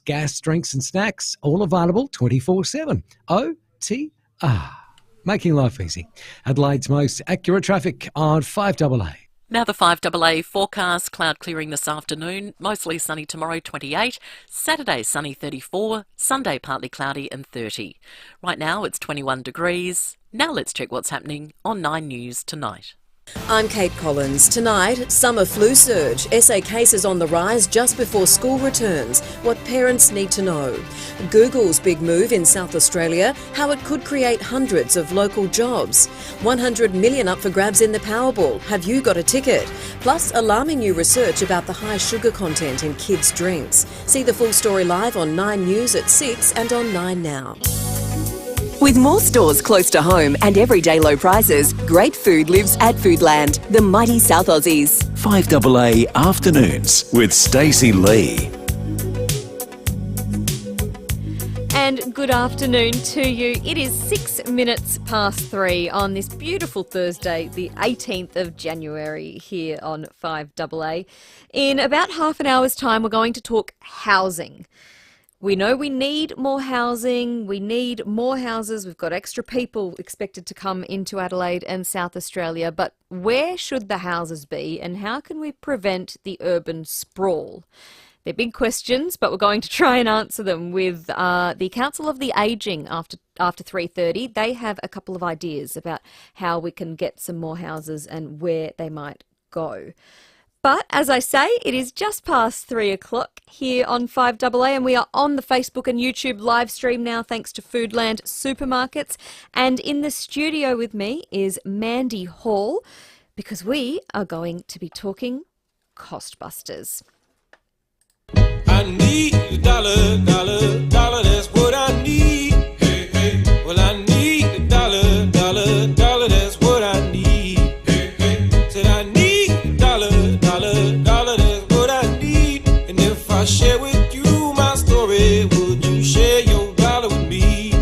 gas, drinks and snacks, all available 24/7. OTR. Making life easy. Adelaide's most accurate traffic on 5AA. Now the 5AA forecast, cloud clearing this afternoon, mostly sunny tomorrow 28, Saturday sunny 34, Sunday partly cloudy and 30. Right now it's 21 degrees. Now let's check what's happening on 9 News tonight. I'm Kate Collins. Tonight, summer flu surge. SA cases on the rise just before school returns. What parents need to know. Google's big move in South Australia, how it could create hundreds of local jobs. 100 million up for grabs in the Powerball. Have you got a ticket? Plus, alarming new research about the high sugar content in kids' drinks. See the full story live on 9 News at 6 and on 9 Now. With more stores close to home and everyday low prices, great food lives at Foodland, the mighty South Aussies. 5AA Afternoons with Stacey Lee. And good afternoon to you. It is 6 minutes past 3 on this beautiful Thursday, the 18th of January here on 5AA. In about half an hour's time, we're going to talk housing. We know we need more housing, we need more houses, we've got extra people expected to come into Adelaide and South Australia, but where should the houses be and how can we prevent the urban sprawl? They're big questions, but we're going to try and answer them with the Council of the Ageing after 3:30. They have a couple of ideas about how we can get some more houses and where they might go. But as I say, it is just past 3 o'clock here on 5AA and we are on the Facebook and YouTube live stream now thanks to Foodland Supermarkets. And in the studio with me is Mandy Hall because we are going to be talking cost busters. I need a dollar, dollar, dollar, that's what I need. Hey, hey. Well, I need a dollar, dollar, dollar, that's what I need. Hey, hey. Said I need a dollar, dollar, dollar, that's what I need. And if I share with you my story, would you share your dollar with me?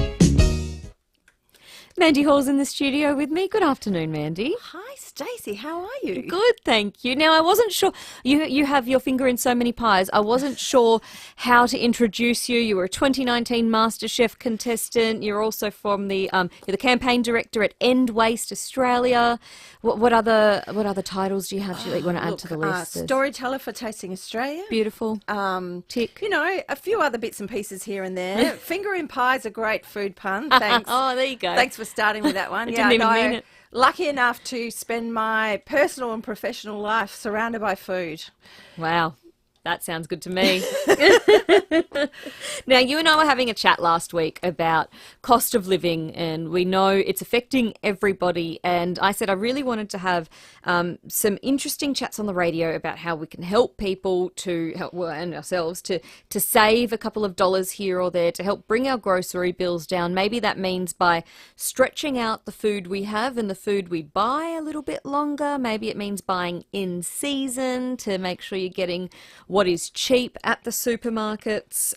Mandy Hall's in the studio with me. Good afternoon, Mandy. Hi, Stacey. How are you? Good, thank you. Now, I wasn't sure. You have your finger in so many pies. I wasn't sure how to introduce you. You were a 2019 MasterChef contestant. You're also from the you're the campaign director at End Waste Australia. What other titles do you have that you want to add to the list? Storyteller for Tasting Australia. Beautiful. Tick. You know, a few other bits and pieces here and there. Finger in pie is a great food pun. Thanks. Oh, there you go. Thanks for starting with that one. I didn't even mean it. Lucky enough to spend my personal and professional life surrounded by food. Wow. That sounds good to me. Now, you and I were having a chat last week about cost of living, and we know it's affecting everybody. And I said I really wanted to have some interesting chats on the radio about how we can help people to help, well, and ourselves to save a couple of dollars here or there to help bring our grocery bills down. Maybe that means by stretching out the food we have and the food we buy a little bit longer. Maybe it means buying in season to make sure you're getting what is cheap at the supermarkets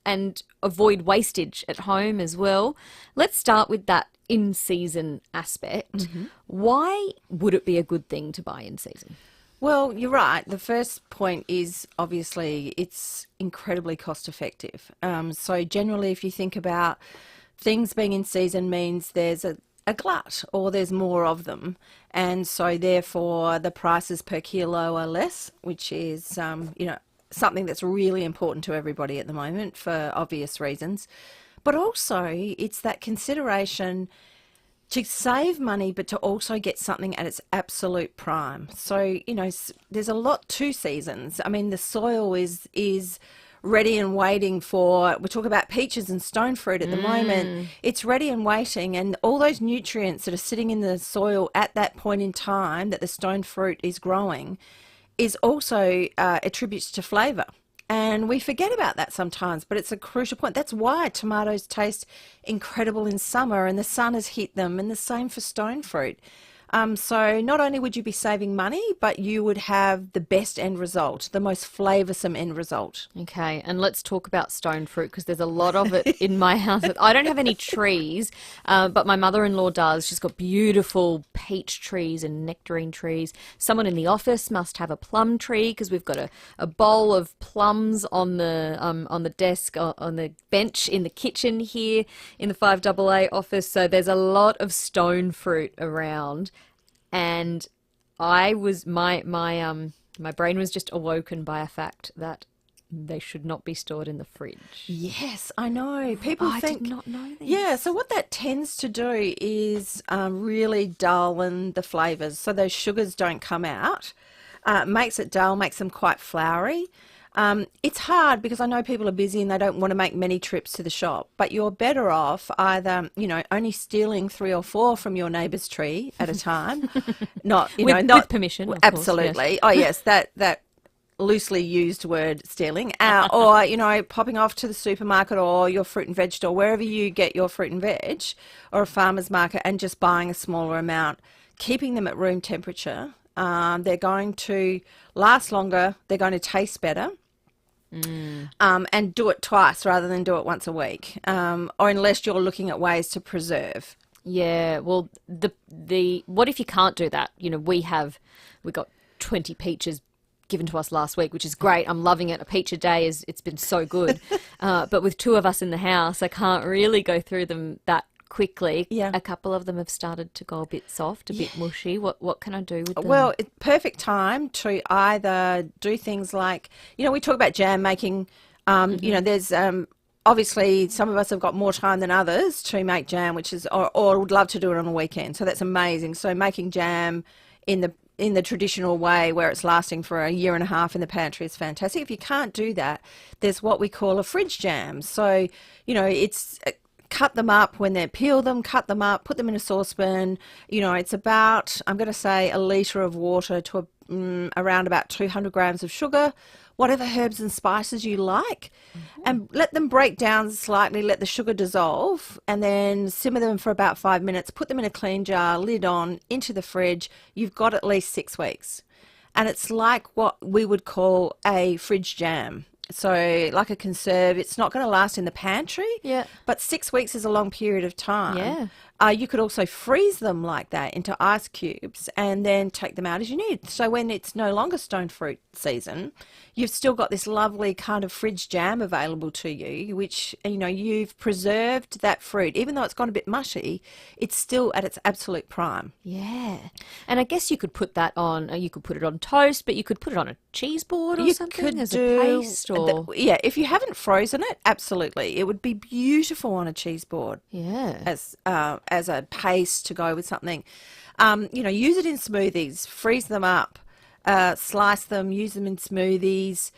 and avoid wastage at home as well. Let's start with that in-season aspect. Mm-hmm. Why would it be a good thing to buy in season? Well, you're right. The first point is obviously it's incredibly cost effective. So generally, if you think about things being in season means there's a glut or there's more of them, and so therefore the prices per kilo are less, which is something that's really important to everybody at the moment for obvious reasons. But also it's that consideration to save money but to also get something at its absolute prime. So there's a lot to seasons. I mean, the soil is ready and waiting for, we talk about peaches and stone fruit at the moment, it's ready and waiting, and all those nutrients that are sitting in the soil at that point in time that the stone fruit is growing is also attributes to flavour. And we forget about that sometimes, but it's a crucial point. That's why tomatoes taste incredible in summer and the sun has hit them, and the same for stone fruit. So not only would you be saving money, but you would have the best end result, the most flavoursome end result. Okay, and let's talk about stone fruit because there's a lot of it in my house. I don't have any trees, but my mother-in-law does. She's got beautiful peach trees and nectarine trees. Someone in the office must have a plum tree because we've got a bowl of plums on the desk, on the bench in the kitchen here in the 5AA office. So there's a lot of stone fruit around. And my brain was just awoken by a fact that they should not be stored in the fridge. Yes, I know. People think. I did not know this. Yeah, so what that tends to do is really dullin the flavours, so those sugars don't come out. Makes it dull, makes them quite floury. It's hard because I know people are busy and they don't want to make many trips to the shop, but you're better off either, only stealing 3 or 4 from your neighbour's tree at a time. Not with permission, of absolutely. Course, yes. Oh, yes, that loosely used word stealing, or, popping off to the supermarket or your fruit and veg store, wherever you get your fruit and veg, or a farmer's market, and just buying a smaller amount, keeping them at room temperature. They're going to last longer, they're going to taste better. And do it twice rather than do it once a week, or unless you're looking at ways to preserve. Yeah, well, the what if you can't do that? We got 20 peaches given to us last week, which is great. I'm loving it. A peach a day it's been so good. But with 2 of us in the house, I can't really go through them that quickly. Yeah. A couple of them have started to go a bit soft, a bit mushy. What can I do with them? Well, it's perfect time to either do things like, we talk about jam making. There's obviously some of us have got more time than others to make jam, which is or would love to do it on a weekend. So that's amazing. So making jam in the traditional way where it's lasting for a year and a half in the pantry is fantastic. If you can't do that, there's what we call a fridge jam. So, it's cut them up when they peel them, cut them up, put them in a saucepan. It's about, I'm going to say, a litre of water to around about 200 grams of sugar, whatever herbs and spices you like, and let them break down slightly, let the sugar dissolve, and then simmer them for about 5 minutes, put them in a clean jar, lid on, into the fridge. You've got at least 6 weeks. And it's like what we would call a fridge jam. So like a conserve, it's not going to last in the pantry, but 6 weeks is a long period of time. Yeah. You could also freeze them like that into ice cubes and then take them out as you need. So when it's no longer stone fruit season, you've still got this lovely kind of fridge jam available to you, which, you've preserved that fruit. Even though it's gone a bit mushy, it's still at its absolute prime. Yeah. And I guess you could put that on, you could put it on toast, but you could put it on a cheese board or something as a paste. Yeah, if you haven't frozen it, absolutely. It would be beautiful on a cheese board. Yeah. As a paste to go with something. Use it in smoothies, freeze them up, slice them, use them in smoothies,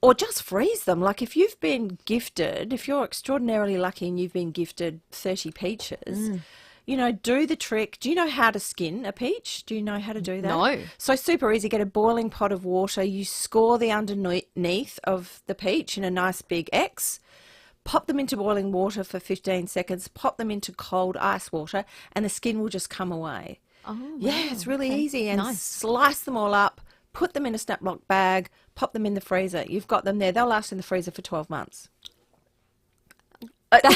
or just freeze them. Like if you've been gifted, if you're extraordinarily lucky and you've been gifted 30 peaches, do the trick. Do you know how to skin a peach? Do you know how to do that? No. So super easy. Get a boiling pot of water. You score the underneath of the peach in a nice big X. Pop them into boiling water for 15 seconds, pop them into cold ice water, and the skin will just come away. Oh, yeah, wow. it's really Okay. easy. And Nice. slice them all up, put them in a snap-lock bag, pop them in the freezer. You've got them there. They'll last in the freezer for 12 months. Taking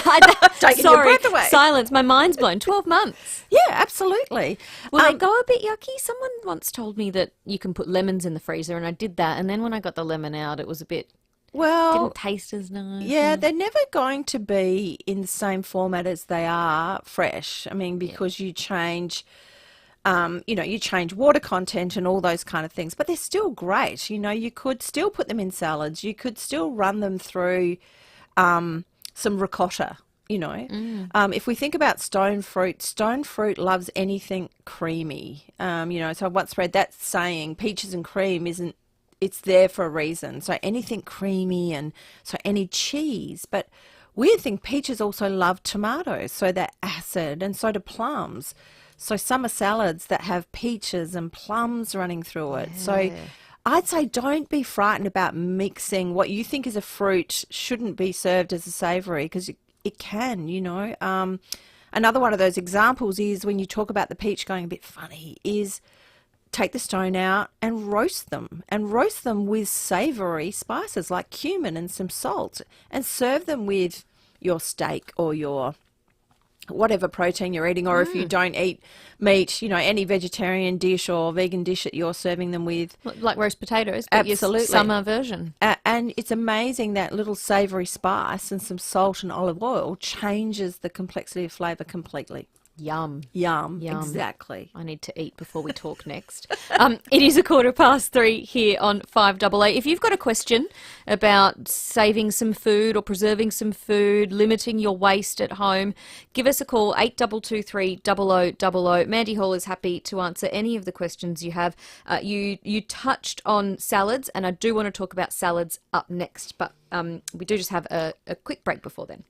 your Sorry, breath away. silence. My mind's blown. 12 months. Yeah, absolutely. Will they go a bit yucky? Someone once told me that you can put lemons in the freezer, and I did that. And then when I got the lemon out, it was a bit... didn't taste as nice. Yeah, they're never going to be in the same format as they are fresh. I mean, because you change, you change water content and all those kind of things, but they're still great. You could still put them in salads. You could still run them through some ricotta. If we think about stone fruit loves anything creamy. So I once read that saying, peaches and cream isn't, it's there for a reason. So anything creamy, and so any cheese. But weird thing, peaches also love tomatoes, so they're acid, and so do plums. So summer salads that have peaches and plums running through it. So I'd say don't be frightened about mixing what you think is a fruit shouldn't be served as a savoury, because it can, another one of those examples is when you talk about the peach going a bit funny is take the stone out and roast them with savoury spices like cumin and some salt, and serve them with your steak or your whatever protein you're eating, or if you don't eat meat, any vegetarian dish or vegan dish that you're serving them with. Like roast potatoes, but absolutely. Your summer version. And it's amazing that little savoury spice and some salt and olive oil changes the complexity of flavour completely. Yum. Yum. Exactly. I need to eat before we talk next. It is 3:15 here on 5AA. If you've got a question about saving some food or preserving some food, limiting your waste at home, give us a call, 8223 0000. Mandy Hall is happy to answer any of the questions you have. You touched on salads, and I do want to talk about salads up next, but we do just have a quick break before then.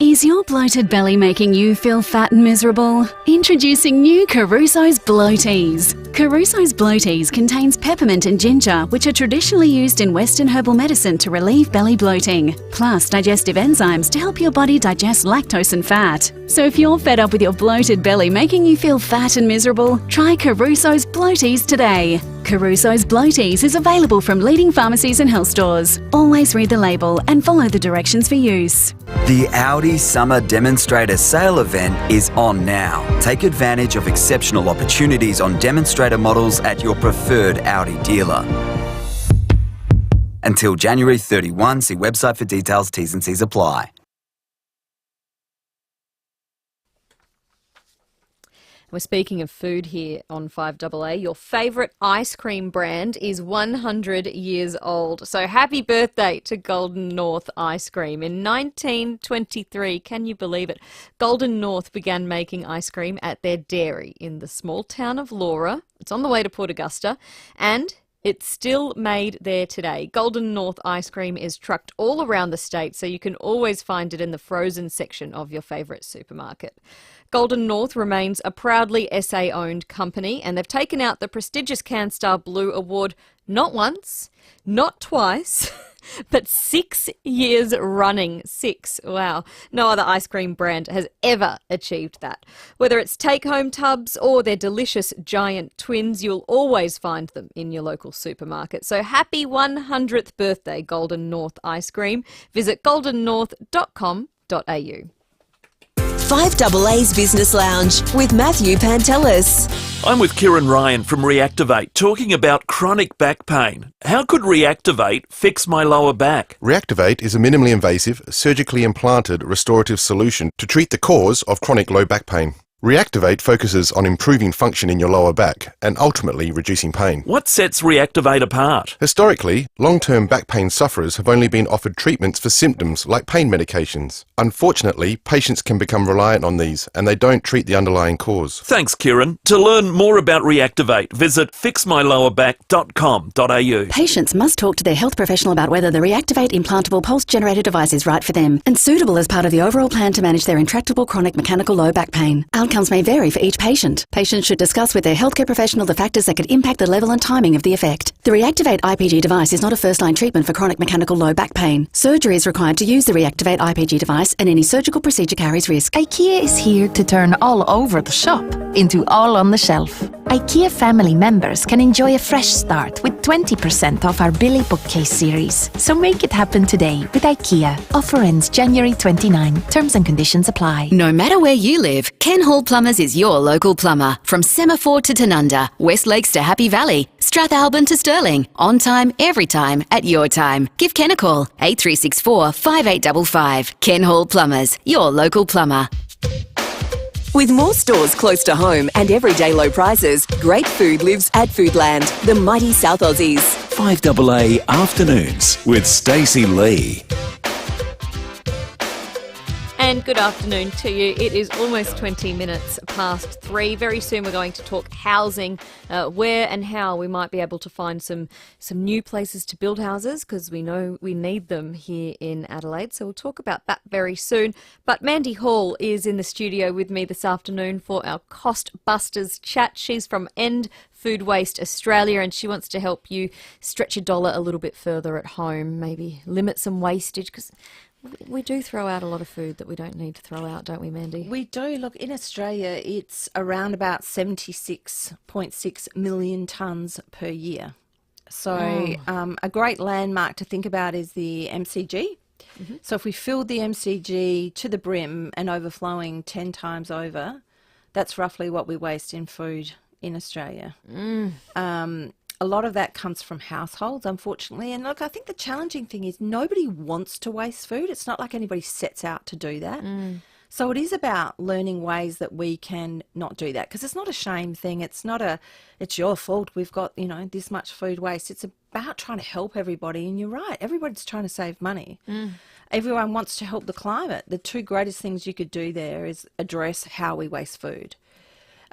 Is your bloated belly making you feel fat and miserable? Introducing new Caruso's Bloaties. Caruso's Bloaties contains peppermint and ginger, which are traditionally used in Western herbal medicine to relieve belly bloating, plus digestive enzymes to help your body digest lactose and fat. So if you're fed up with your bloated belly making you feel fat and miserable, try Caruso's Bloaties today. Caruso's Bloaties is available from leading pharmacies and health stores. Always read the label and follow the directions for use. The Audi Summer Demonstrator Sale event is on now. Take advantage of exceptional opportunities on demonstrator models at your preferred Audi dealer. Until January 31, see website for details, T's and C's apply. We're speaking of food here on 5AA. Your favourite ice cream brand is 100 years old. So happy birthday to Golden North Ice Cream. In 1923, can you believe it, Golden North began making ice cream at their dairy in the small town of Laura. It's on the way to Port Augusta, and it's still made there today. Golden North ice cream is trucked all around the state, so you can always find it in the frozen section of your favourite supermarket. Golden North remains a proudly SA-owned company, and they've taken out the prestigious CanStar Blue Award not once, not twice, but 6 years running. 6. Wow. No other ice cream brand has ever achieved that. Whether it's take-home tubs or their delicious giant twins, you'll always find them in your local supermarket. So happy 100th birthday, Golden North Ice Cream. Visit goldennorth.com.au. 5AA's Business Lounge with Matthew Pantelis. I'm with Kieran Ryan from Reactivate, talking about chronic back pain. How could Reactivate fix my lower back? Reactivate is a minimally invasive, surgically implanted restorative solution to treat the cause of chronic low back pain. Reactivate focuses on improving function in your lower back and ultimately reducing pain. What sets Reactivate apart? Historically, long-term back pain sufferers have only been offered treatments for symptoms like pain medications. Unfortunately, patients can become reliant on these and they don't treat the underlying cause. Thanks, Kieran. To learn more about Reactivate, visit fixmylowerback.com.au. Patients must talk to their health professional about whether the Reactivate implantable pulse generator device is right for them and suitable as part of the overall plan to manage their intractable chronic mechanical low back pain. Outcomes may vary for each patient. Patients should discuss with their healthcare professional the factors that could impact the level and timing of the effect. The Reactivate IPG device is not a first-line treatment for chronic mechanical low back pain. Surgery is required to use the Reactivate IPG device, and any surgical procedure carries risk. IKEA is here to turn all over the shop into all on the shelf. IKEA family members can enjoy a fresh start with 20% off our Billy Bookcase series. So make it happen today with IKEA. Offer ends January 29. Terms and conditions apply. No matter where you live, Ken Hall Plumbers is your local plumber. From Semaphore to Tanunda, West Lakes to Happy Valley, Strathalbyn to Stirling. On time, every time, at your time. Give Ken a call, 8364 5855. Ken Hall Plumbers, your local plumber. With more stores close to home and everyday low prices, great food lives at Foodland, the mighty South Aussies. 5AA Afternoons with Stacey Lee. And good afternoon to you. It is almost 20 minutes past 3. Very soon we're going to talk housing, where and how we might be able to find some new places to build houses, because we know we need them here in Adelaide. So we'll talk about that very soon. But Mandy Hall is in the studio with me this afternoon for our Cost Busters chat. She's from End Food Waste Australia, and she wants to help you stretch your dollar a little bit further at home, maybe limit some wastage, because We do throw out a lot of food that we don't need to throw out, don't we, Mandy? We do. Look, in Australia, it's around about 76.6 million tonnes per year. So a great landmark to think about is the MCG. Mm-hmm. So if we filled the MCG to the brim and overflowing 10 times over, that's roughly what we waste in food in Australia. A lot of that comes from households, unfortunately. And look, I think the challenging thing is nobody wants to waste food. It's not like anybody sets out to do that. So it is about learning ways that we can not do that, because it's not a shame thing. It's your fault we've got, this much food waste. It's about trying to help everybody. And you're right, everybody's trying to save money. Everyone wants to help the climate. The two greatest things you could do there is address how we waste food.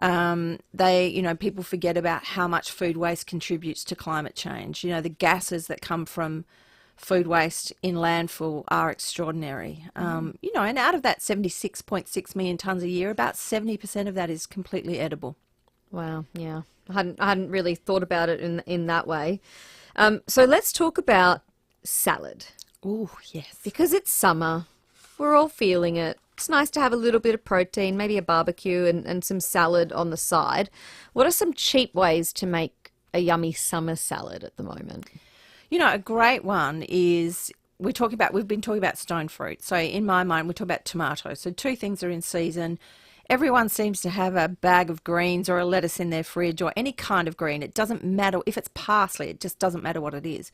People forget about how much food waste contributes to climate change. The gases that come from food waste in landfill are extraordinary. And out of that 76.6 million tonnes a year, about 70% of that is completely edible. Wow, yeah. I hadn't really thought about it in that way. So let's talk about salad. Oh, yes. Because it's summer, we're all feeling it. It's nice to have a little bit of protein, maybe a barbecue and some salad on the side. What are some cheap ways to make a yummy summer salad at the moment? A great one is we've been talking about stone fruit. So in my mind, we talk about tomatoes. So two things are in season. Everyone seems to have a bag of greens or a lettuce in their fridge or any kind of green. It doesn't matter if it's parsley. It just doesn't matter what it is.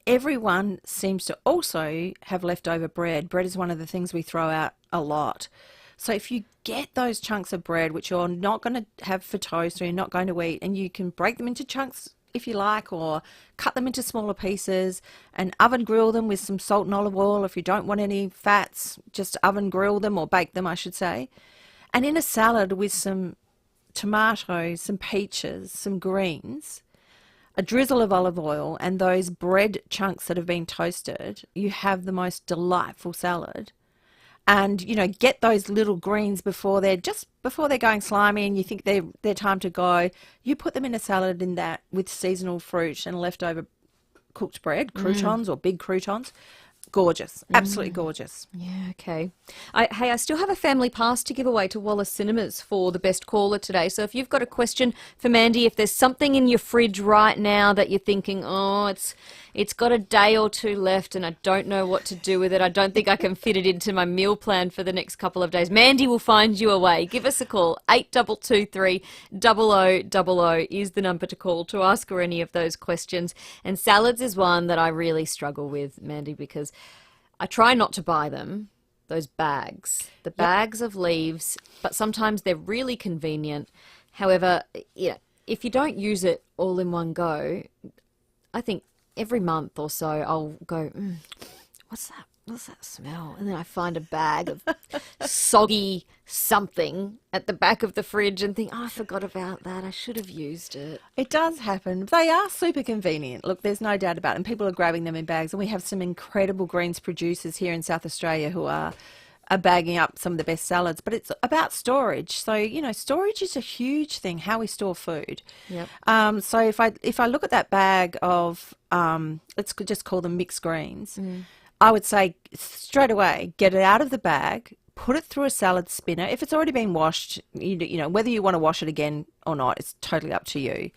Everyone seems to also have leftover bread. Bread is one of the things we throw out a lot. So if you get those chunks of bread, which you're not going to have for toast or you're not going to eat, and you can break them into chunks if you like, or cut them into smaller pieces and oven grill them with some salt and olive oil. If you don't want any fats, just oven grill them, or bake them, I should say. And in a salad with some tomatoes, some peaches, some greens, a drizzle of olive oil, and those bread chunks that have been toasted, you have the most delightful salad. And, get those little greens before they're going slimy and you think they're time to go. You put them in a salad in that with seasonal fruit and leftover cooked bread, croutons or big croutons. Gorgeous. Absolutely gorgeous. Yeah, okay. I still have a family pass to give away to Wallace Cinemas for the best caller today. So if you've got a question for Mandy, if there's something in your fridge right now that you're thinking, it's got a day or two left and I don't know what to do with it, I don't think I can fit it into my meal plan for the next couple of days, Mandy will find you a way. Give us a call. 8223 0000 is the number to call to ask her any of those questions. And salads is one that I really struggle with, Mandy, because I try not to buy them, those bags, the bags of leaves, but sometimes they're really convenient. However, if you don't use it all in one go, I think every month or so I'll go, what's that? What's that smell? And then I find a bag of soggy something at the back of the fridge and think, I forgot about that. I should have used it. It does happen. They are super convenient. Look, there's no doubt about it. And people are grabbing them in bags. And we have some incredible greens producers here in South Australia who are bagging up some of the best salads. But it's about storage. So, storage is a huge thing, how we store food. Yep. So if I look at that bag of, let's just call them mixed greens, I would say straight away, get it out of the bag, put it through a salad spinner. If it's already been washed, whether you want to wash it again or not, it's totally up to you.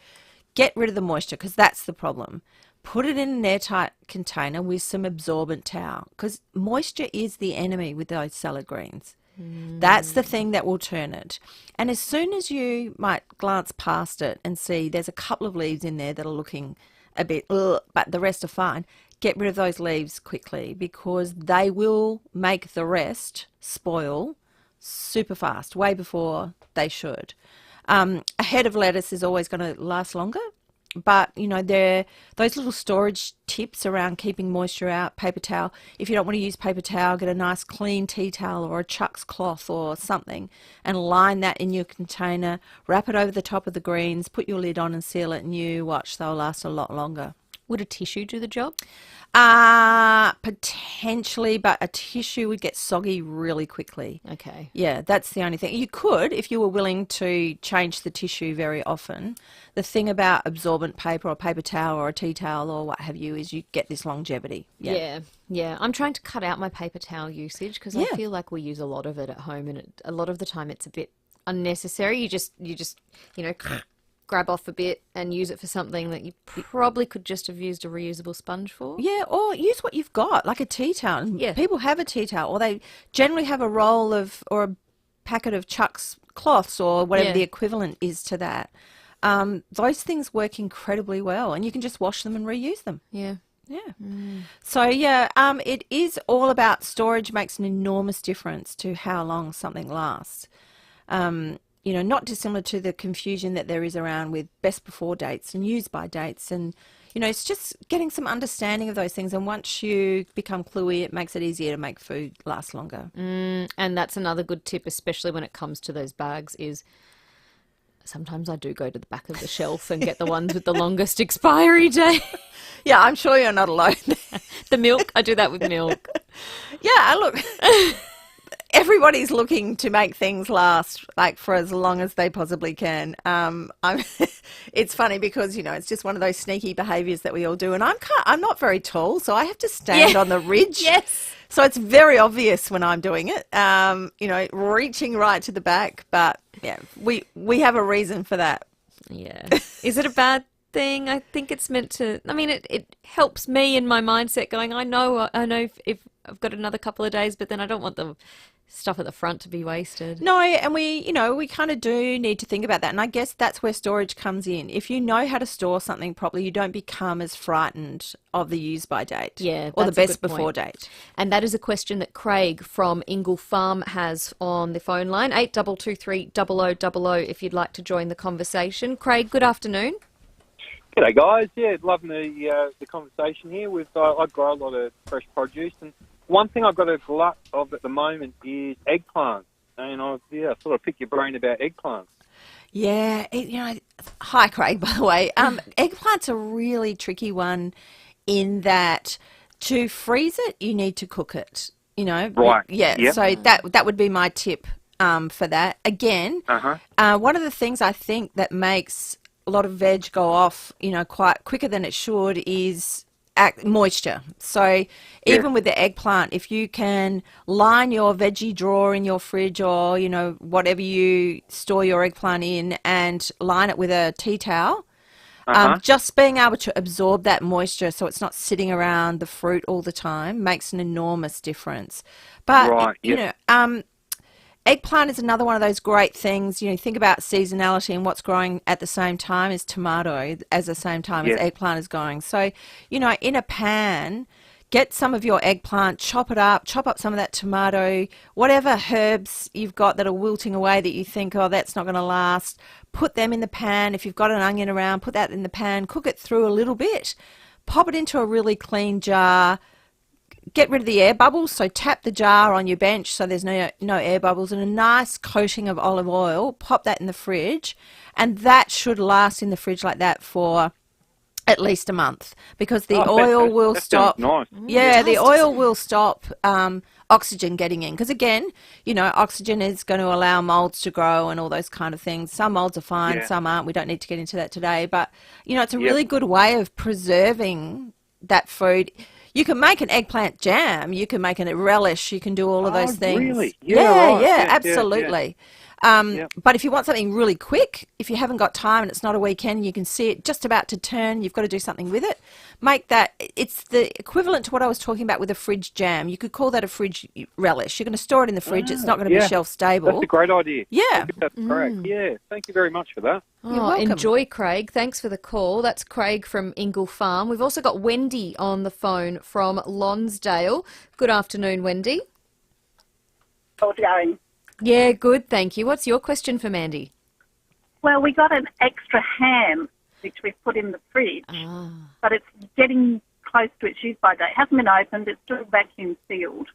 Get rid of the moisture, because that's the problem. Put it in an airtight container with some absorbent towel, because moisture is the enemy with those salad greens. That's the thing that will turn it. And as soon as you might glance past it and see there's a couple of leaves in there that are looking a bit, but the rest are fine, get rid of those leaves quickly, because they will make the rest spoil super fast, way before they should. A head of lettuce is always going to last longer, but those little storage tips around keeping moisture out. Paper towel, if you don't want to use paper towel, get a nice clean tea towel or a Chuck's cloth or something and line that in your container, wrap it over the top of the greens, put your lid on and seal it, and you watch, they'll last a lot longer. Would a tissue do the job? Potentially, but a tissue would get soggy really quickly. Okay. Yeah, that's the only thing. You could, if you were willing to change the tissue very often. The thing about absorbent paper or paper towel or a tea towel or what have you is you get this longevity. Yeah. I'm trying to cut out my paper towel usage because I feel like we use a lot of it at home, and a lot of the time it's a bit unnecessary. You just grab off a bit and use it for something that you probably could just have used a reusable sponge for. Yeah, or use what you've got, like a tea towel. Yeah. People have a tea towel, or they generally have a roll of, or a packet of Chuck's cloths or whatever the equivalent is to that. Those things work incredibly well, and you can just wash them and reuse them. Yeah. Yeah. So, it is all about storage. Makes an enormous difference to how long something lasts. Not dissimilar to the confusion that there is around with best before dates and use by dates. And, it's just getting some understanding of those things. And once you become cluey, it makes it easier to make food last longer. And that's another good tip, especially when it comes to those bags, is sometimes I do go to the back of the shelf and get the ones with the longest expiry date. Yeah, I'm sure you're not alone. The milk, I do that with milk. Yeah, look... Everybody's looking to make things last like for as long as they possibly can. It's funny because it's just one of those sneaky behaviours that we all do, and I'm not very tall, so I have to stand on the ridge. Yes. So it's very obvious when I'm doing it. Reaching right to the back, but yeah, we have a reason for that. Yeah. Is it a bad thing? I think it's meant to. I mean, it helps me in my mindset going. I know if I've got another couple of days, but then I don't want the stuff at the front to be wasted. No, and we kind of do need to think about that. And I guess that's where storage comes in. If you know how to store something properly, you don't become as frightened of the use by date. Yeah, or the that's a best good before point. date. And that is a question that Craig from Ingle Farm has on the phone line, 8223 0000 if you'd like to join the conversation. Craig, good afternoon. G'day guys, loving the conversation here. I grow a lot of fresh produce, and one thing I've got a glut of at the moment is eggplants, and I thought I'd pick your brain about eggplants. Yeah, hi Craig, by the way. Eggplant's a really tricky one in that to freeze it, you need to cook it. Right? Yeah. Yep. So that would be my tip for that. Again, one of the things I think that makes a lot of veg go off, quite quicker than it should is moisture. So even with the eggplant, if you can line your veggie drawer in your fridge or, whatever you store your eggplant in and line it with a tea towel, just being able to absorb that moisture so it's not sitting around the fruit all the time makes an enormous difference. But, eggplant is another one of those great things. Think about seasonality and what's growing at the same time as tomato at the same time as eggplant is going. So, in a pan, get some of your eggplant, chop up some of that tomato, whatever herbs you've got that are wilting away that you think, oh, that's not going to last, put them in the pan. If you've got an onion around, put that in the pan, cook it through a little bit, pop it into a really clean jar. Get rid of the air bubbles, so tap the jar on your bench so there's no air bubbles, and a nice coating of olive oil, pop that in the fridge, and that should last in the fridge like that for at least a month because the oil will stop. Nice. Yeah, the oil will stop oxygen getting in because, again, oxygen is going to allow molds to grow and all those kind of things. Some molds are fine, some aren't. We don't need to get into that today, but, it's a really good way of preserving that food. You can make an eggplant jam. You can make a relish. You can do all of those things. Really? Yeah, absolutely. But if you want something really quick, if you haven't got time and it's not a weekend, you can see it just about to turn, you've got to do something with it. Make that, it's the equivalent to what I was talking about with a fridge jam. You could call that a fridge relish. You're going to store it in the fridge. It's not going to be shelf stable. That's a great idea. Yeah. I think that's correct. Yeah. Thank you very much for that. Enjoy, Craig. Thanks for the call. That's Craig from Ingle Farm. We've also got Wendy on the phone from Lonsdale. Good afternoon, Wendy. How's it going? Yeah, good, thank you. What's your question for Mandy? Well, we got an extra ham, which we've put in the fridge, but it's getting close to its use by date. It hasn't been opened. It's still vacuum sealed.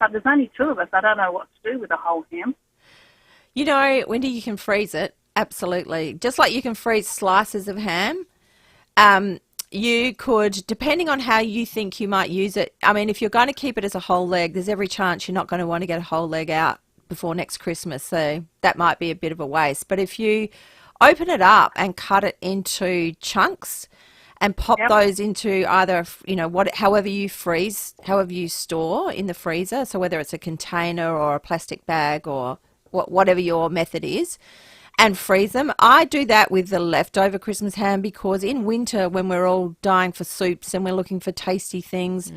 But there's only two of us. I don't know what to do with the whole ham. Wendy, you can freeze it. Absolutely. Just like you can freeze slices of ham. You could, depending on how you think you might use it. I mean, if you're going to keep it as a whole leg, there's every chance you're not going to want to get a whole leg out before next Christmas. So that might be a bit of a waste. But if you open it up and cut it into chunks and pop those into either, however you freeze, however you store in the freezer. So whether it's a container or a plastic bag or whatever your method is, and freeze them. I do that with the leftover Christmas ham because in winter when we're all dying for soups and we're looking for tasty things,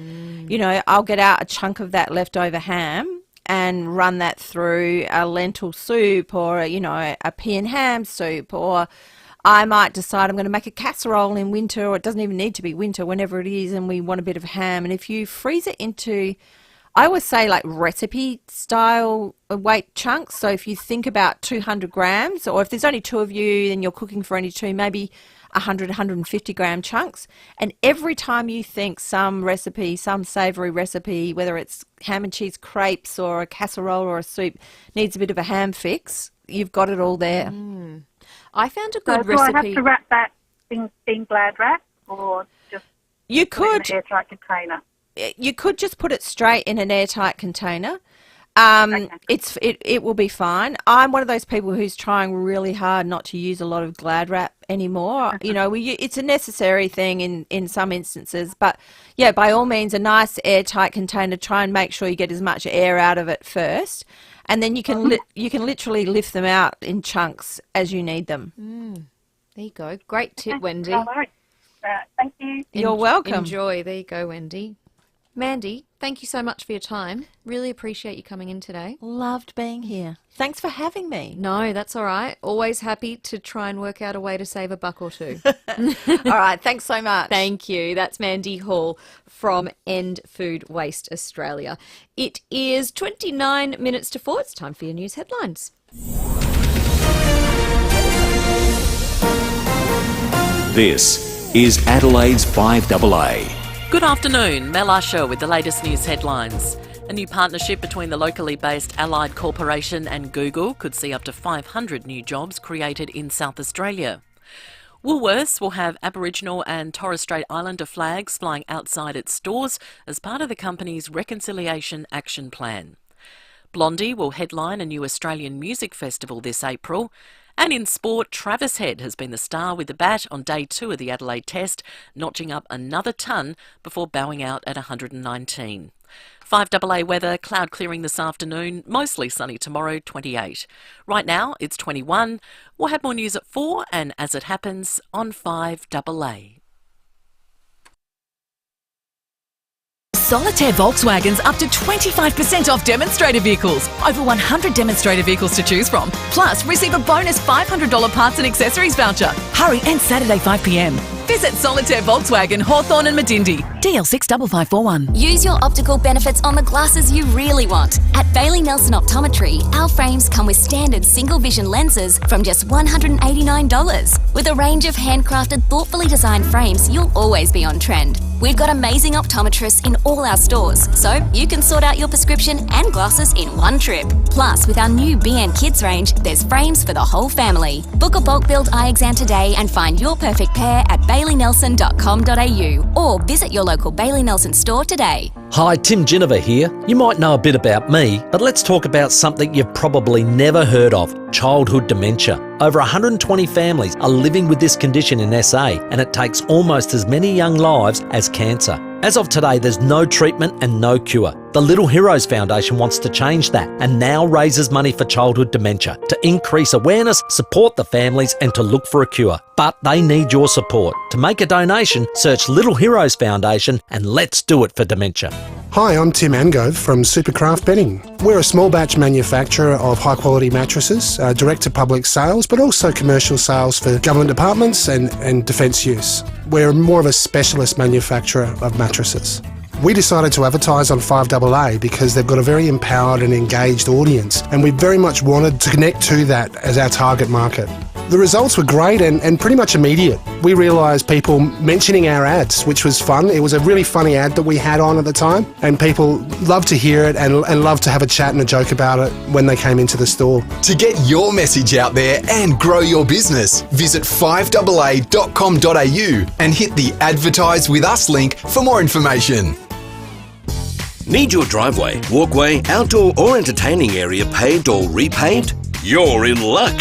I'll get out a chunk of that leftover ham and run that through a lentil soup or, a pea and ham soup, or I might decide I'm going to make a casserole in winter, or it doesn't even need to be winter, whenever it is, and we want a bit of ham. And if you freeze it into, I always say like recipe style weight chunks. So if you think about 200 grams, or if there's only two of you and you're cooking for only two, maybe 100, 150 gram chunks. And every time you think some recipe, some savoury recipe, whether it's ham and cheese crepes or a casserole or a soup, needs a bit of a ham fix, you've got it all there. I found a good do recipe. I have to wrap that in Glad wrap or just you put it in an airtight container? You could just put it straight in an airtight container. It will be fine. I'm one of those people who's trying really hard not to use a lot of Glad wrap anymore. It's a necessary thing in some instances, but yeah, by all means, a nice airtight container. Try and make sure you get as much air out of it first, and then you can literally lift them out in chunks as you need them. There you go. Great tip, Wendy. All right. Thank you. You're welcome. Enjoy. There you go, Wendy. Mandy, thank you so much for your time. Really appreciate you coming in today. Loved being here. Thanks for having me. No, that's all right. Always happy to try and work out a way to save a buck or two. All right, thanks so much. Thank you. That's Mandy Hall from End Food Waste Australia. It is 29 minutes to 4. It's time for your news headlines. This is Adelaide's 5AA. Good afternoon, Mel Usher with the latest news headlines. A new partnership between the locally based Allied Corporation and Google could see up to 500 new jobs created in South Australia. Woolworths will have Aboriginal and Torres Strait Islander flags flying outside its stores as part of the company's Reconciliation Action Plan. Blondie will headline a new Australian music festival this April. And in sport, Travis Head has been the star with the bat on day 2 of the Adelaide Test, notching up another ton before bowing out at 119. 5AA weather, cloud clearing this afternoon, mostly sunny tomorrow, 28. Right now, it's 21. We'll have more news at 4 and as it happens on 5AA. Solitaire Volkswagen's up to 25% off demonstrator vehicles. Over 100 demonstrator vehicles to choose from. Plus, receive a bonus $500 parts and accessories voucher. Hurry, and Saturday 5 p.m. Visit Solitaire Volkswagen, Hawthorn and Medindi. DL 65541. Use your optical benefits on the glasses you really want. At Bailey Nelson Optometry, our frames come with standard single vision lenses from just $189. With a range of handcrafted, thoughtfully designed frames, you'll always be on trend. We've got amazing optometrists in all our stores, so you can sort out your prescription and glasses in one trip. Plus, with our new BN Kids range, there's frames for the whole family. Book a bulk build eye exam today and find your perfect pair at baileynelson.com.au or visit your local Bailey Nelson store today. Hi, Tim Ginniver here. You might know a bit about me, but let's talk about something you've probably never heard of: childhood dementia. Over 120 families are living with this condition in SA, and it takes almost as many young lives as cancer. As of today, there's no treatment and no cure. The Little Heroes Foundation wants to change that and now raises money for childhood dementia to increase awareness, support the families and to look for a cure. But they need your support. To make a donation, search Little Heroes Foundation and let's do it for dementia. Hi, I'm Tim Angove from Supercraft Bedding. We're a small batch manufacturer of high quality mattresses, direct to public sales, but also commercial sales for government departments and defence use. We're more of a specialist manufacturer of mattresses. We decided to advertise on 5AA because they've got a very empowered and engaged audience, and we very much wanted to connect to that as our target market. The results were great and pretty much immediate. We realised people mentioning our ads, which was fun. It was a really funny ad that we had on at the time, and people loved to hear it and loved to have a chat and a joke about it when they came into the store. To get your message out there and grow your business, visit 5AA.com.au and hit the Advertise With Us link for more information. Need your driveway, walkway, outdoor or entertaining area paved or repaved? You're in luck.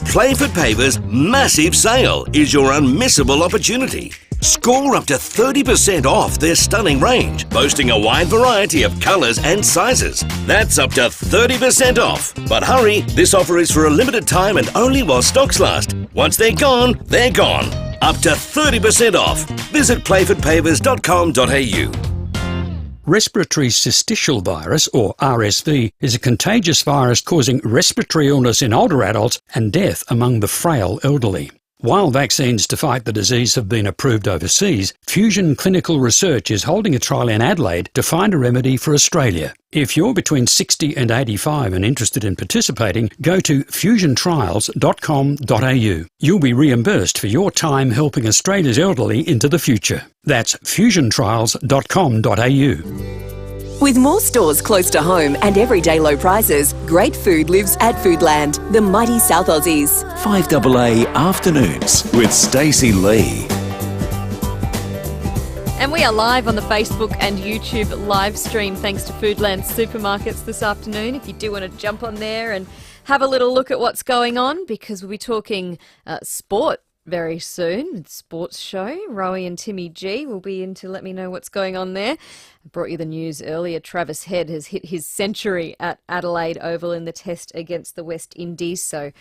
Playford Pavers' massive sale is your unmissable opportunity. Score up to 30% off their stunning range, boasting a wide variety of colours and sizes. That's up to 30% off. But hurry, this offer is for a limited time and only while stocks last. Once they're gone, they're gone. Up to 30% off. Visit playfordpavers.com.au. Respiratory syncytial virus, or RSV, is a contagious virus causing respiratory illness in older adults and death among the frail elderly. While vaccines to fight the disease have been approved overseas, Fusion Clinical Research is holding a trial in Adelaide to find a remedy for Australia. If you're between 60 and 85 and interested in participating, go to fusiontrials.com.au. You'll be reimbursed for your time helping Australia's elderly into the future. That's fusiontrials.com.au. With more stores close to home and everyday low prices, great food lives at Foodland, the mighty South Aussies. 5AA Afternoons with Stacey Lee. And we are live on the Facebook and YouTube live stream thanks to Foodland Supermarkets this afternoon. If you do want to jump on there and have a little look at what's going on, because we'll be talking sport very soon. Sports show. Rowie and Timmy G will be in to let me know what's going on there. I brought you the news earlier. Travis Head has hit his century at Adelaide Oval in the test against the West Indies. So,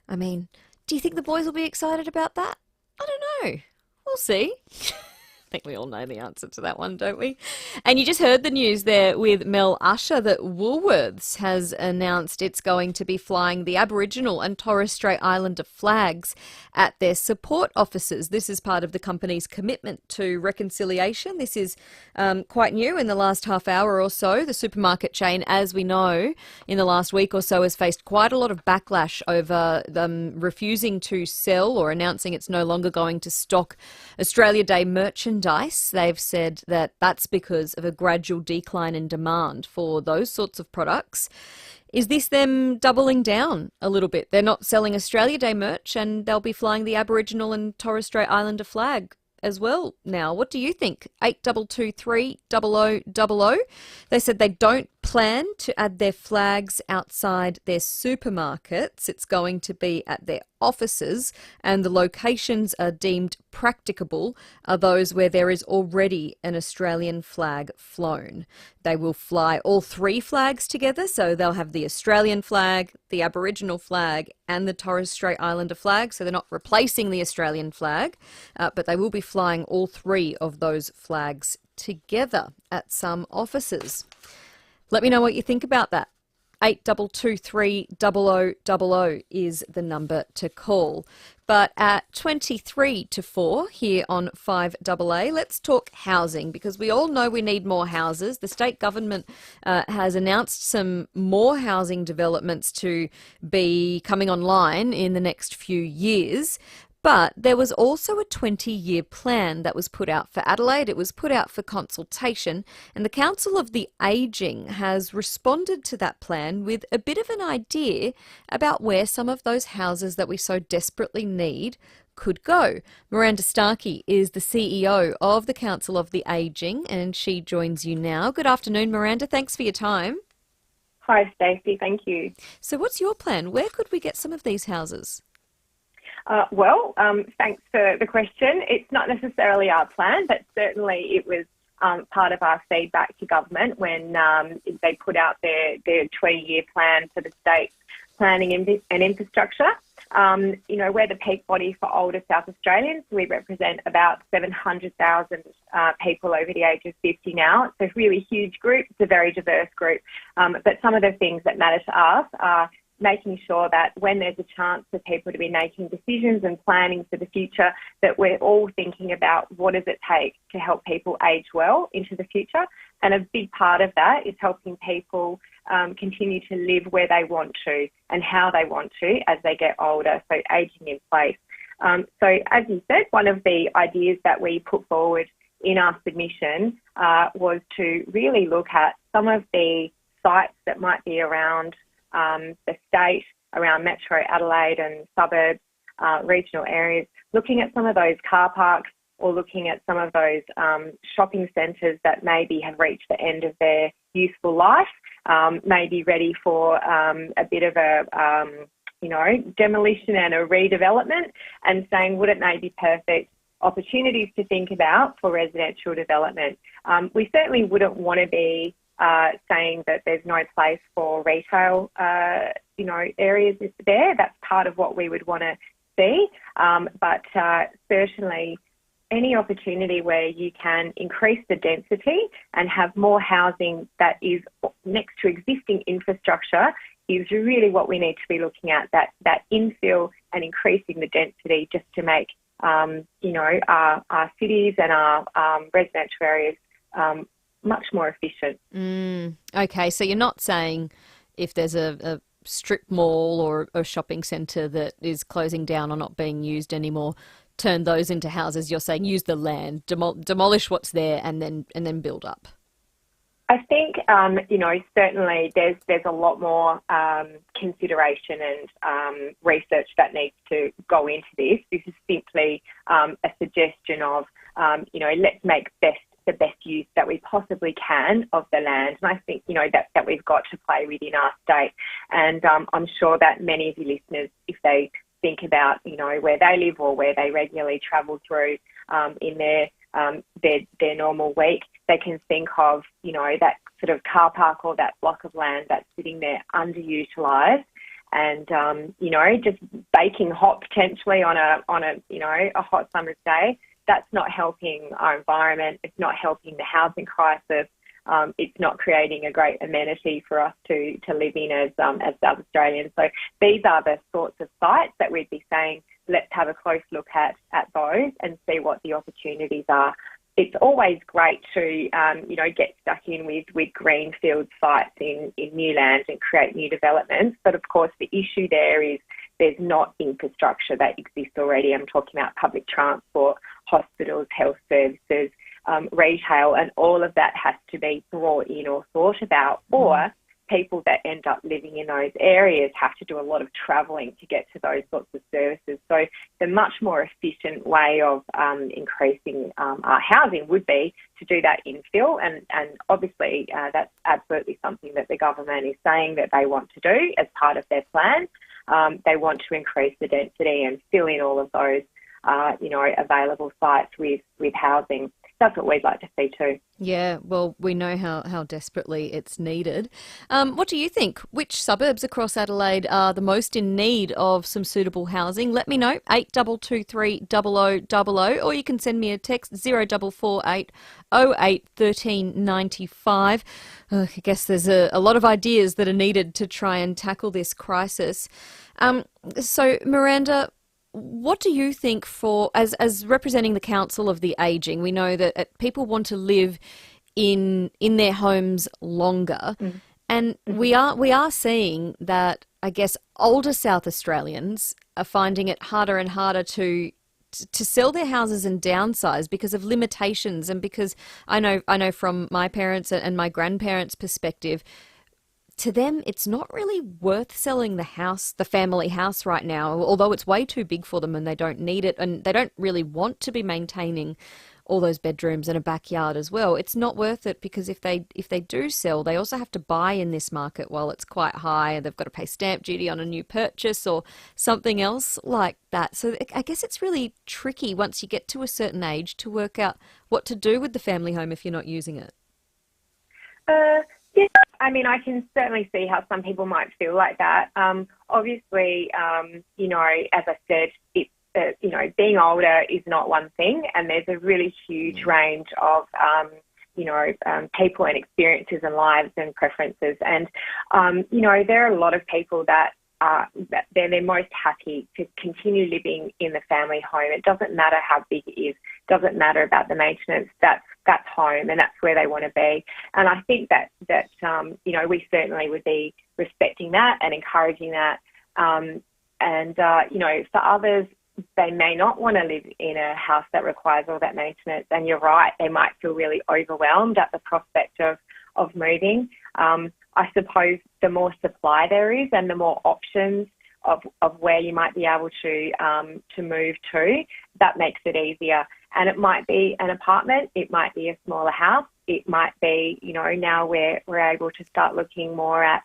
I mean, do you think the boys will be excited about that? I don't know. We'll see. I think we all know the answer to that one, don't we? And you just heard the news there with Mel Usher that Woolworths has announced it's going to be flying the Aboriginal and Torres Strait Islander flags at their support offices. This is part of the company's commitment to reconciliation. This is quite new in the last half hour or so. The supermarket chain, as we know, in the last week or so has faced quite a lot of backlash over them refusing to sell or announcing it's no longer going to stock Australia Day merchandise. They've said that that's because of a gradual decline in demand for those sorts of products. Is this them doubling down a little bit? They're not selling Australia Day merch and they'll be flying the Aboriginal and Torres Strait Islander flag as well now. What do you think? 8223 0000. They said they don't plan to add their flags outside their supermarkets. It's going to be at their offices, and the locations are deemed practicable are those where there is already an Australian flag flown. They will fly all three flags together, so they'll have the Australian flag, the Aboriginal flag and the Torres Strait Islander flag, so they're not replacing the Australian flag, but they will be flying all three of those flags together at some offices. Let me know what you think about that. 8223 0000 is the number to call. But at 23 to 4 here on 5AA, let's talk housing, because we all know we need more houses. The state government has announced some more housing developments to be coming online in the next few years. But there was also a 20-year plan that was put out for Adelaide. It was put out for consultation, and the Council of the Ageing has responded to that plan with a bit of an idea about where some of those houses that we so desperately need could go. Miranda Starkey is the CEO of the Council of the Ageing, and she joins you now. Good afternoon, Miranda. Thanks for your time. Hi, Stacey. Thank you. So what's your plan? Where could we get some of these houses? Thanks for the question. It's not necessarily our plan, but certainly it was part of our feedback to government when they put out their 20-year plan for the state's planning and infrastructure. We're the peak body for older South Australians. We represent about 700,000 people over the age of 50 now. It's a really huge group. It's a very diverse group. But some of the things that matter to us are making sure that when there's a chance for people to be making decisions and planning for the future, that we're all thinking about what does it take to help people age well into the future. And a big part of that is helping people continue to live where they want to and how they want to as they get older, so ageing in place. So as you said, one of the ideas that we put forward in our submission was to really look at some of the sites that might be around the state, around Metro Adelaide and suburbs, regional areas, looking at some of those car parks or looking at some of those shopping centres that maybe have reached the end of their useful life, may be ready for a bit of a, demolition and a redevelopment, and saying, wouldn't they be perfect opportunities to think about for residential development? We certainly wouldn't want to be saying that there's no place for retail, areas there. That's part of what we would want to see. But certainly any opportunity where you can increase the density and have more housing that is next to existing infrastructure is really what we need to be looking at, that infill and increasing the density just to make, our cities and our residential areas much more efficient. Okay, so you're not saying if there's a strip mall or a shopping centre that is closing down or not being used anymore, turn those into houses. You're saying use the land, demolish what's there, and then build up. I think, certainly there's a lot more consideration and research that needs to go into this. This is simply a suggestion of, let's make the best use that we possibly can of the land. And I think, that we've got to play within our state. And I'm sure that many of your listeners, if they think about, where they live or where they regularly travel through in their normal week, they can think of, that sort of car park or that block of land that's sitting there underutilised, and just baking hot potentially on a hot summer's day. That's not helping our environment. It's not helping the housing crisis. It's not creating a great amenity for us to live in as South Australians. So these are the sorts of sites that we'd be saying, let's have a close look at those and see what the opportunities are. It's always great to, get stuck in with greenfield sites in new lands and create new developments. But of course, the issue there is there's not infrastructure that exists already. I'm talking about public transport, hospitals, health services, retail, and all of that has to be brought in or thought about. Or people that end up living in those areas have to do a lot of travelling to get to those sorts of services. So the much more efficient way of increasing our housing would be to do that infill, and obviously that's absolutely something that the government is saying that they want to do as part of their plan. They want to increase the density and fill in all of those, available sites with housing. That's what we'd like to see too. Yeah, well, we know how desperately it's needed. What do you think? Which suburbs across Adelaide are the most in need of some suitable housing? Let me know, 8223 0000, or you can send me a text, 0448 08 1395. I guess there's a lot of ideas that are needed to try and tackle this crisis. So, Miranda, what do you think as representing the Council of the Ageing? We know that people want to live in their homes longer, and we are seeing that, I guess, older South Australians are finding it harder and harder to sell their houses and downsize because of limitations, and because I know from my parents and my grandparents' perspective, to them, it's not really worth selling the family house right now, although it's way too big for them and they don't need it, and they don't really want to be maintaining all those bedrooms and a backyard as well. It's not worth it, because if they do sell, they also have to buy in this market while it's quite high, and they've got to pay stamp duty on a new purchase or something else like that. So I guess it's really tricky once you get to a certain age to work out what to do with the family home if you're not using it. Yeah, I mean, I can certainly see how some people might feel like that. Obviously, as I said, it's, being older is not one thing, and there's a really huge range of, people and experiences and lives and preferences. And, there are a lot of people that they're most happy to continue living in the family home. It doesn't matter how big it is, doesn't matter about the maintenance. That's home, and that's where they want to be. And I think that we certainly would be respecting that and encouraging that. For others, they may not want to live in a house that requires all that maintenance. And you're right, they might feel really overwhelmed at the prospect of moving. I suppose the more supply there is and the more options of where you might be able to move to, that makes it easier. And it might be an apartment, it might be a smaller house, it might be, now we're able to start looking more at,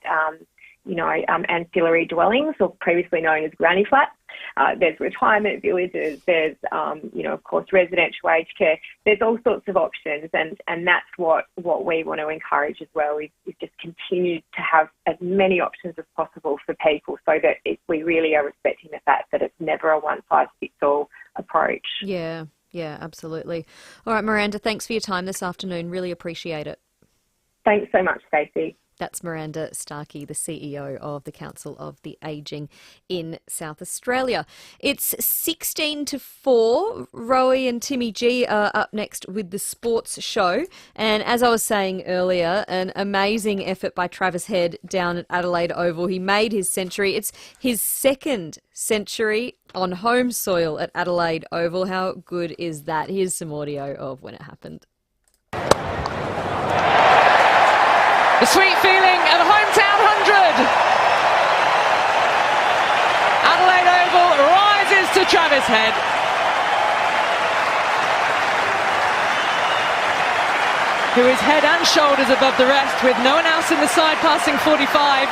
ancillary dwellings, or previously known as granny flats. There's retirement villages, there's, of course, residential aged care. There's all sorts of options, and that's what we want to encourage as well, is just continue to have as many options as possible for people, so that we really are respecting the fact that it's never a one-size-fits-all approach. Yeah, absolutely. All right, Miranda, thanks for your time this afternoon. Really appreciate it. Thanks so much, Stacey. That's Miranda Starkey, the CEO of the Council of the Ageing in South Australia. It's 16-4. Rowie and Timmy G are up next with the sports show. And as I was saying earlier, an amazing effort by Travis Head down at Adelaide Oval. He made his century. It's his second century on home soil at Adelaide Oval. How good is that? Here's some audio of when it happened. The sweet feeling of a hometown 100. Adelaide Oval rises to Travis Head. Who is head and shoulders above the rest, with no one else in the side passing 45.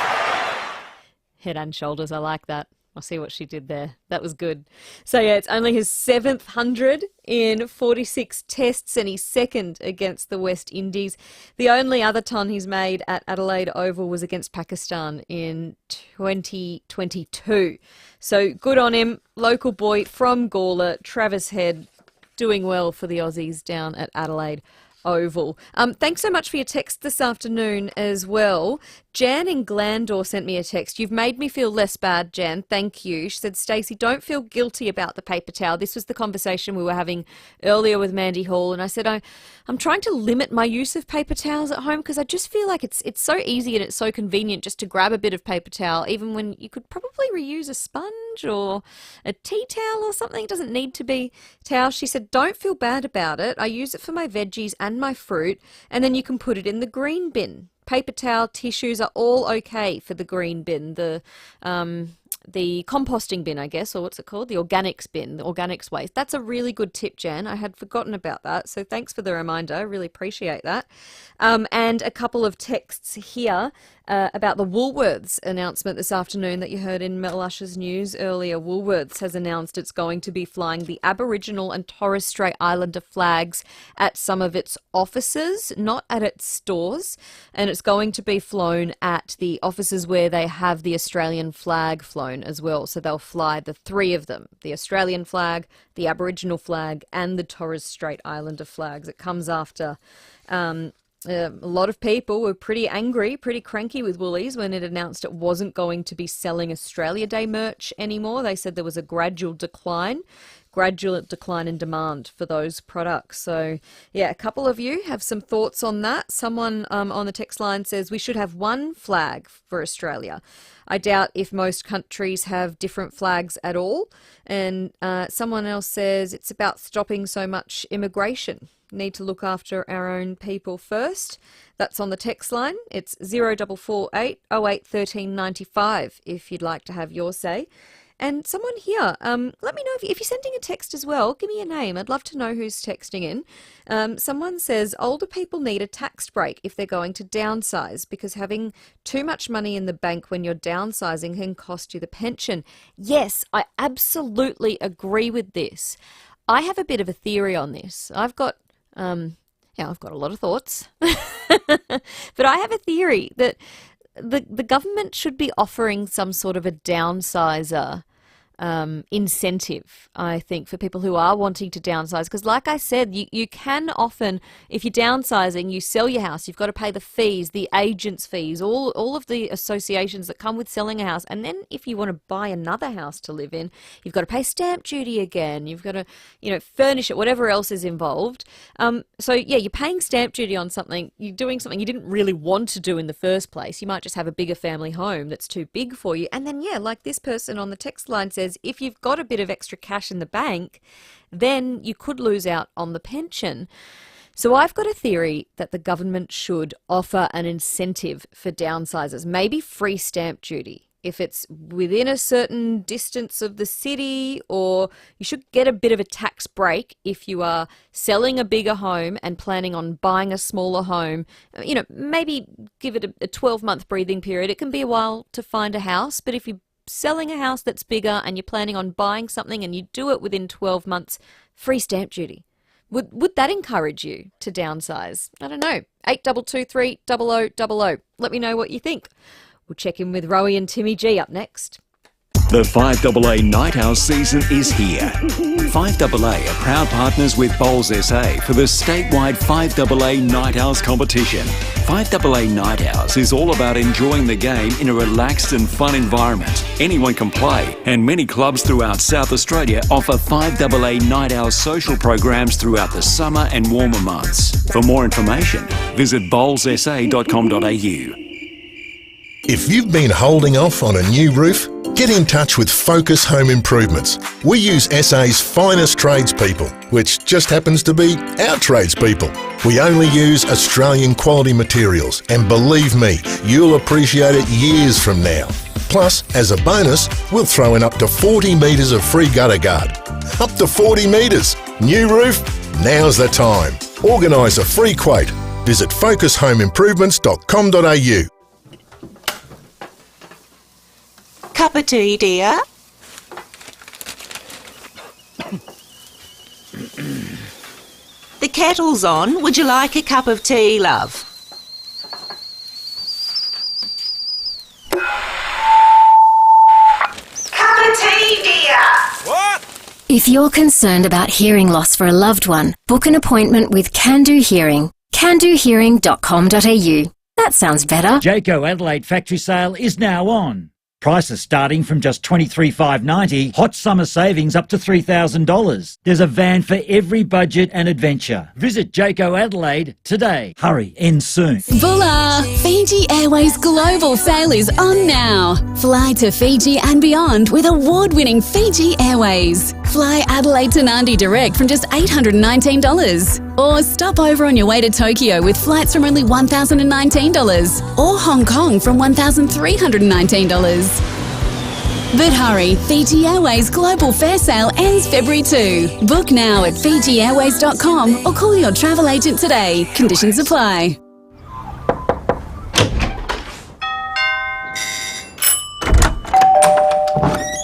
Head and shoulders, I like that. I see what she did there. That was good. So, yeah, it's only his 7th 100 in 46 tests, and he's second against the West Indies. The only other ton he's made at Adelaide Oval was against Pakistan in 2022. So, good on him. Local boy from Gawler, Travis Head, doing well for the Aussies down at Adelaide Oval. Thanks so much for your text this afternoon as well. Jan in Glandore sent me a text. You've made me feel less bad, Jan. Thank you. She said, Stacey, don't feel guilty about the paper towel. This was the conversation we were having earlier with Mandy Hall, and I said I'm trying to limit my use of paper towels at home because I just feel like it's so easy and it's so convenient just to grab a bit of paper towel, even when you could probably reuse a sponge or a tea towel or something. It doesn't need to be towel. She said, don't feel bad about it. I use it for my veggies and my fruit, and then you can put it in the green bin. Paper towel, tissues are all okay for the green bin, the composting bin, I guess, or what's it called? The organics bin, the organics waste. That's a really good tip, Jan. I had forgotten about that, so thanks for the reminder. I really appreciate that. And a couple of texts here about the Woolworths announcement this afternoon that you heard in Mel Usher's news earlier. Woolworths has announced it's going to be flying the Aboriginal and Torres Strait Islander flags at some of its offices, not at its stores, and it's going to be flown at the offices where they have the Australian flag flown as well. So they'll fly the three of them, the Australian flag, the Aboriginal flag and the Torres Strait Islander flags. It comes after a lot of people were pretty angry, pretty cranky with Woolies when it announced it wasn't going to be selling Australia Day merch anymore. They said there was a gradual decline in demand for those products. So, yeah, a couple of you have some thoughts on that. Someone on the text line says we should have one flag for Australia. I doubt if most countries have different flags at all. And someone else says it's about stopping so much immigration. Need to look after our own people first. That's on the text line. It's 0448 08 13 95 if you'd like to have your say. And someone here, let me know if you're sending a text as well. Give me a name. I'd love to know who's texting in. Someone says older people need a tax break if they're going to downsize because having too much money in the bank when you're downsizing can cost you the pension. Yes, I absolutely agree with this. I have a bit of a theory on this. I've got a lot of thoughts, but I have a theory that the government should be offering some sort of a downsizer incentive, I think, for people who are wanting to downsize. Because like I said, you can often, if you're downsizing, you sell your house, you've got to pay the fees, the agent's fees, all of the associations that come with selling a house. And then if you want to buy another house to live in, you've got to pay stamp duty again. You've got to, furnish it, whatever else is involved. So yeah, you're paying stamp duty on something, you're doing something you didn't really want to do in the first place. You might just have a bigger family home that's too big for you. And then, yeah, like this person on the text line says, if you've got a bit of extra cash in the bank, then you could lose out on the pension. So I've got a theory that the government should offer an incentive for downsizers, maybe free stamp duty. If it's within a certain distance of the city, or you should get a bit of a tax break if you are selling a bigger home and planning on buying a smaller home. Maybe give it a 12-month breathing period. It can be a while to find a house, but if you're selling a house that's bigger and you're planning on buying something and you do it within 12 months, free stamp duty. Would that encourage you to downsize? I don't know. 8223 0000. Let me know what you think. We'll check in with Rowie and Timmy G up next. The FIVEAA Night Owl season is here. FIVEAA are proud partners with Bowls SA for the statewide FIVEAA Night Owls competition. FIVEAA Night Owls is all about enjoying the game in a relaxed and fun environment. Anyone can play, and many clubs throughout South Australia offer FIVEAA Night Owls social programs throughout the summer and warmer months. For more information, visit bowlssa.com.au. If you've been holding off on a new roof, get in touch with Focus Home Improvements. We use SA's finest tradespeople, which just happens to be our tradespeople. We only use Australian quality materials, and believe me, you'll appreciate it years from now. Plus, as a bonus, we'll throw in up to 40 metres of free gutter guard. Up to 40 metres! New roof? Now's the time. Organise a free quote. Visit focushomeimprovements.com.au. Cup of tea, dear? The kettle's on. Would you like a cup of tea, love? Cup of tea, dear! What? If you're concerned about hearing loss for a loved one, book an appointment with Can Do Hearing. CanDoHearing.com.au. That sounds better. Jayco Adelaide factory sale is now on. Prices starting from just $23,590, hot summer savings up to $3,000. There's a van for every budget and adventure. Visit Jayco Adelaide today. Hurry, end soon. Voila! Fiji Airways Global Sale is on now. Fly to Fiji and beyond with award-winning Fiji Airways. Fly Adelaide to Nadi direct from just $819. Or stop over on your way to Tokyo with flights from only $1,019. Or Hong Kong from $1,319. But hurry, Fiji Airways Global Fare Sale ends February 2. Book now at fijiairways.com or call your travel agent today. Conditions apply.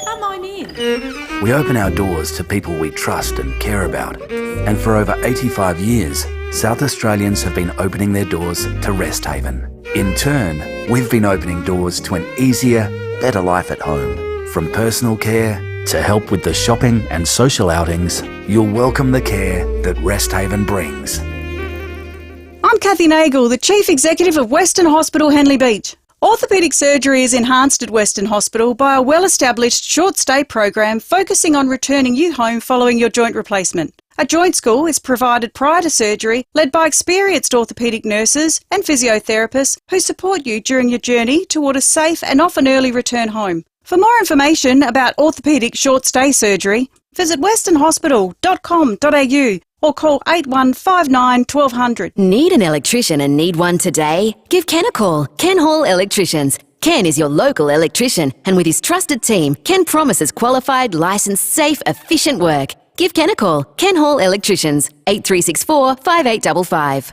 Come on in. We open our doors to people we trust and care about. And for over 85 years, South Australians have been opening their doors to Rest Haven. In turn, we've been opening doors to an easier, better life at home. From personal care to help with the shopping and social outings, you'll welcome the care that Rest Haven brings. I'm Kathy Nagel, the Chief Executive of Western Hospital, Henley Beach. Orthopaedic surgery is enhanced at Western Hospital by a well-established short-stay program focusing on returning you home following your joint replacement. A joint school is provided prior to surgery, led by experienced orthopaedic nurses and physiotherapists who support you during your journey toward a safe and often early return home. For more information about orthopaedic short-stay surgery, visit westernhospital.com.au or call 8159 1200. Need an electrician and need one today? Give Ken a call. Ken Hall Electricians. Ken is your local electrician, and with his trusted team, Ken promises qualified, licensed, safe, efficient work. Give Ken a call. Ken Hall Electricians, 8364 5855.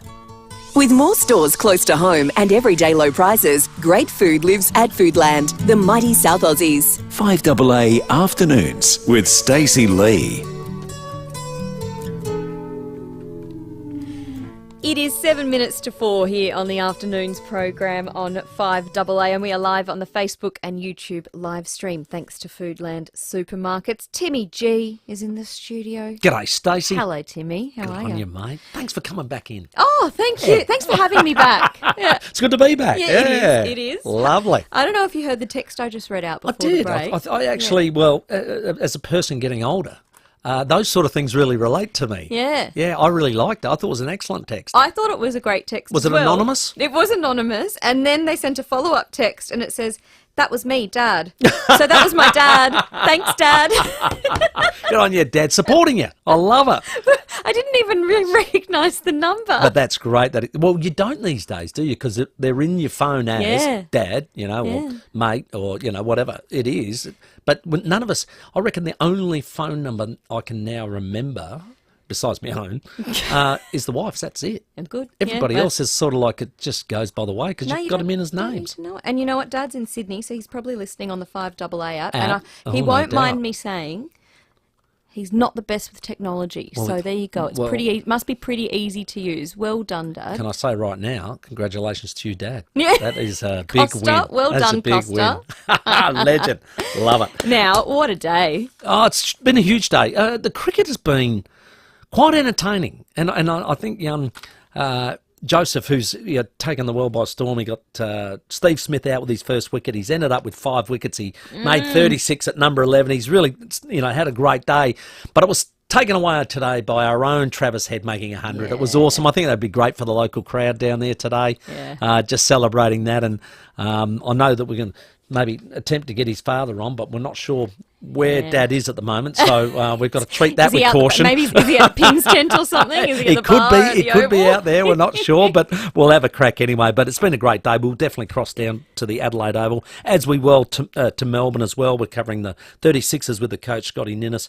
With more stores close to home and everyday low prices, great food lives at Foodland, the mighty South Aussies. FIVEAA Afternoons with Stacey Lee. It is 7 minutes to 4 here on the afternoon's program on 5AA, and we are live on the Facebook and YouTube live stream thanks to Foodland Supermarkets. Timmy G is in the studio. G'day, Stacey. Hello, Timmy. How Good are on you? you, mate. Thanks for coming back in. Oh, thank you. Thanks for having me back. Yeah. It's good to be back. Yeah, it is. Lovely. I don't know if you heard the text I just read out before I did. the break. I actually, as a person getting older, those sort of things really relate to me. Yeah. Yeah, I really liked it. I thought it was an excellent text. I thought it was a great text. Was as it well. anonymous? It was anonymous, and then they sent a follow-up text, and it says, "That was me, Dad." So that was my dad. Thanks, Dad. Good on you, Dad, supporting you. I love it. I didn't even recognise the number. But that's great. Well, you don't these days, do you? Because they're in your phone as Dad, or mate, or whatever it is. But none of us. I reckon the only phone number I can now remember, besides my own, is the wife's. That's it. Good. Everybody else is sort of like it just goes by the way because you've got them in as don't names. need to know it. And you know what? Dad's in Sydney, so he's probably listening on the 5AA app. App? And he Oh, won't no mind doubt. me saying he's not the best with technology. Well, so there you go. It's must be pretty easy to use. Well done, Dad. Can I say right now, congratulations to you, Dad. Yeah. That is a big Costa, win. well That's done, a big Costa. win. Legend. Love it. Now, what a day. Oh, it's been a huge day. The cricket has been quite entertaining. And I think young Joseph, who's taken the world by storm, he got Steve Smith out with his first wicket. He's ended up with 5 wickets. He made 36 at number 11. He's really, had a great day. But it was taken away today by our own Travis Head making 100. Yeah. It was awesome. I think that'd be great for the local crowd down there today, just celebrating that. And I know that we can maybe attempt to get his father on, but we're not sure where Dad is at the moment, so we've got to treat that with caution. Maybe is he at Pim's tent or something? Is he at the bar at the It could be Oval? out there. We're not sure, but we'll have a crack anyway. But it's been a great day. We'll definitely cross down to the Adelaide Oval, as we will to Melbourne as well. We're covering the 36ers with the coach, Scotty Ninnis.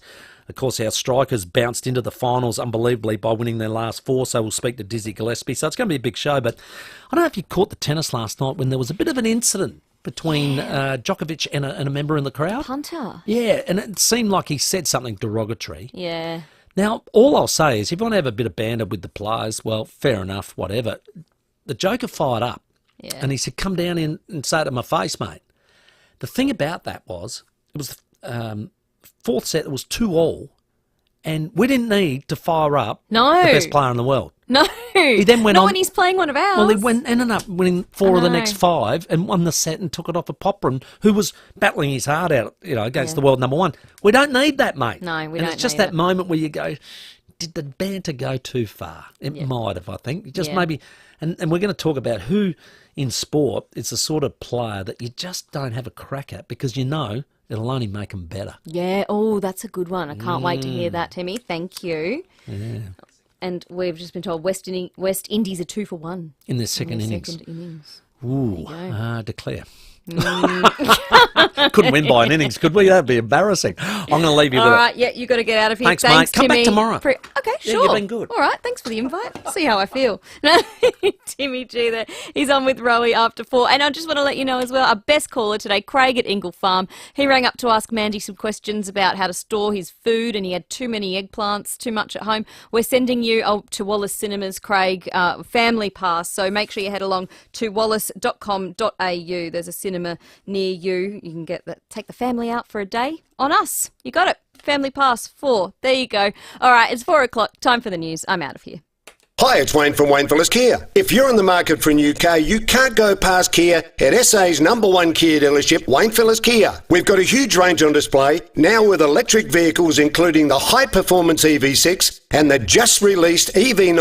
Of course, our strikers bounced into the finals unbelievably by winning their last 4, so we'll speak to Dizzy Gillespie. So it's going to be a big show, but I don't know if you caught the tennis last night when there was a bit of an incident between Djokovic and a member in the crowd. Punter. Yeah, and it seemed like he said something derogatory. Yeah. Now, all I'll say is if you want to have a bit of banter with the players, well, fair enough, whatever. The Joker fired up, and he said, come down in and say it to my face, mate. The thing about that was, it was the fourth set, it was 2-2, and we didn't need to fire up the best player in the world. No. He then went Not on. when he's playing one of ours. Well, he ended up winning 4 of the next 5 and won the set and took it off a Popperin, who was battling his heart out, against the world number 1. We don't need that, mate. No, we and don't it's just need that moment where you go, did the banter go too far? It might have, I think. Just maybe, and we're going to talk about who in sport is the sort of player that you just don't have a crack at because it'll only make them better. Yeah. Oh, that's a good one. I can't wait to hear that, Timmy. Thank you. Yeah. And we've just been told West Indies are 2 for 1 In their second innings. Ooh, declare. Couldn't win by an innings, could we? That'd be embarrassing. I'm going to leave you with All it. right, you got to get out of here. Thanks, mate. Come Timmy. back tomorrow. Okay, Yeah, sure. you've been good. All right, thanks for the invite. See how I feel. Timmy G there. He's on with Rowie after 4. And I just want to let you know as well, our best caller today, Craig at Ingle Farm. He rang up to ask Mandy some questions about how to store his food, and he had too many eggplants, too much at home. We're sending you to Wallace Cinemas, Craig, Family Pass. So make sure you head along to wallace.com.au. There's a cinema near you. You can take the family out for a day on us. You got it. Family Pass 4. There you go. All right, it's 4 o'clock. Time for the news. I'm out of here. Hi, it's Wayne from Wayne Villas Kia. If you're in the market for a new car, you can't go past Kia at SA's #1 Kia dealership, Wayne Villas Kia. We've got a huge range on display, now with electric vehicles including the high-performance EV6 and the just-released EV9